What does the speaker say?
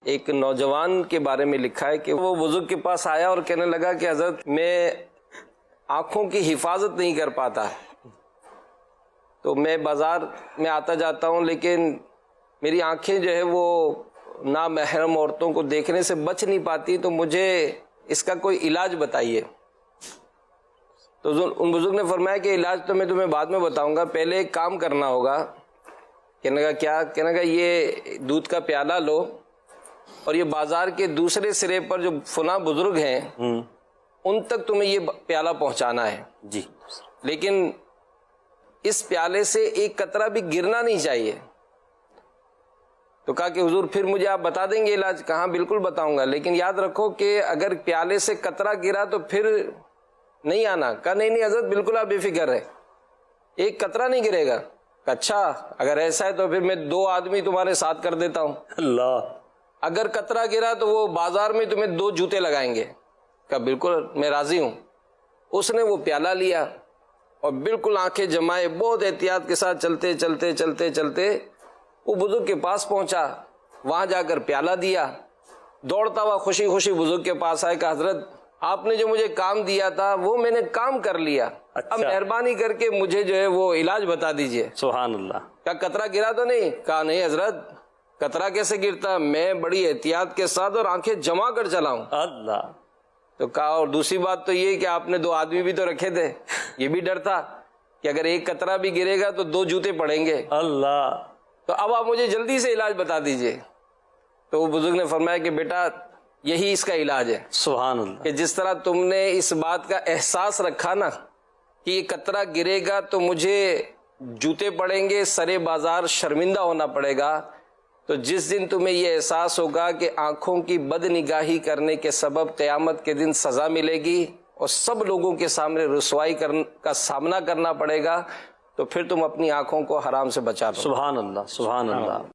ایک نوجوان کے بارے میں لکھا ہے کہ وہ بزرگ کے پاس آیا اور کہنے لگا کہ حضرت میں آنکھوں کی حفاظت نہیں کر پاتا، تو میں بازار میں آتا جاتا ہوں لیکن میری آنکھیں جو ہے وہ نامحرم عورتوں کو دیکھنے سے بچ نہیں پاتی، تو مجھے اس کا کوئی علاج بتائیے۔ تو ان بزرگ نے فرمایا کہ علاج تو میں تمہیں بعد میں بتاؤں گا، پہلے ایک کام کرنا ہوگا۔ کہنے کا کیا؟ کہنے کا یہ دودھ کا پیالہ لو اور یہ بازار کے دوسرے سرے پر جو فلاں بزرگ ہیں ان تک تمہیں یہ پیالہ پہنچانا ہے جی، لیکن اس پیالے سے ایک قطرہ بھی گرنا نہیں چاہیے۔ تو کہا کہ حضور پھر مجھے آپ بتا دیں گے علاج؟ کہاں بالکل بتاؤں گا، لیکن یاد رکھو کہ اگر پیالے سے قطرہ گرا تو پھر نہیں آنا۔ کہا نہیں حضرت بالکل آپ بے فکر رہے، ایک قطرہ نہیں گرے گا۔ کہا اچھا اگر ایسا ہے تو پھر میں 2 آدمی تمہارے ساتھ کر دیتا ہوں، اللہ، اگر قطرہ گرا تو وہ بازار میں تمہیں 2 جوتے لگائیں گے۔ کہا بالکل میں راضی ہوں۔ اس نے وہ پیالہ لیا اور بالکل آنکھیں جمائے بہت احتیاط کے ساتھ چلتے چلتے چلتے چلتے وہ بزرگ کے پاس پہنچا، وہاں جا کر پیالہ دیا، دوڑتا ہوا خوشی خوشی بزرگ کے پاس آئے کہ حضرت آپ نے جو مجھے کام دیا تھا وہ میں نے کام کر لیا، اب مہربانی کر کے مجھے جو ہے وہ علاج بتا دیجئے۔ سبحان اللہ۔ کیا قطرہ گرا تو نہیں؟ کہا نہیں حضرت، قطرہ کیسے گرتا؟ میں بڑی احتیاط کے ساتھ اور آنکھیں جما کر چلاؤں۔ اللہ۔ تو کہا اور دوسری بات تو یہ کہ آپ نے 2 آدمی بھی تو رکھے تھے، یہ بھی ڈر تھا کہ اگر ایک قطرہ بھی گرے گا تو 2 جوتے پڑیں گے۔ اللہ۔ تو اب آپ مجھے جلدی سے علاج بتا دیجئے۔ تو وہ بزرگ نے فرمایا کہ بیٹا یہی اس کا علاج ہے، سبحان اللہ، کہ جس طرح تم نے اس بات کا احساس رکھا نا کہ یہ قطرہ گرے گا تو مجھے جوتے پڑیں گے، سرے بازار شرمندہ ہونا پڑے گا، تو جس دن تمہیں یہ احساس ہوگا کہ آنکھوں کی بد نگاہی کرنے کے سبب قیامت کے دن سزا ملے گی اور سب لوگوں کے سامنے رسوائی کا سامنا کرنا پڑے گا، تو پھر تم اپنی آنکھوں کو حرام سے بچا لو۔ سبحان اللہ، سبحان اللہ۔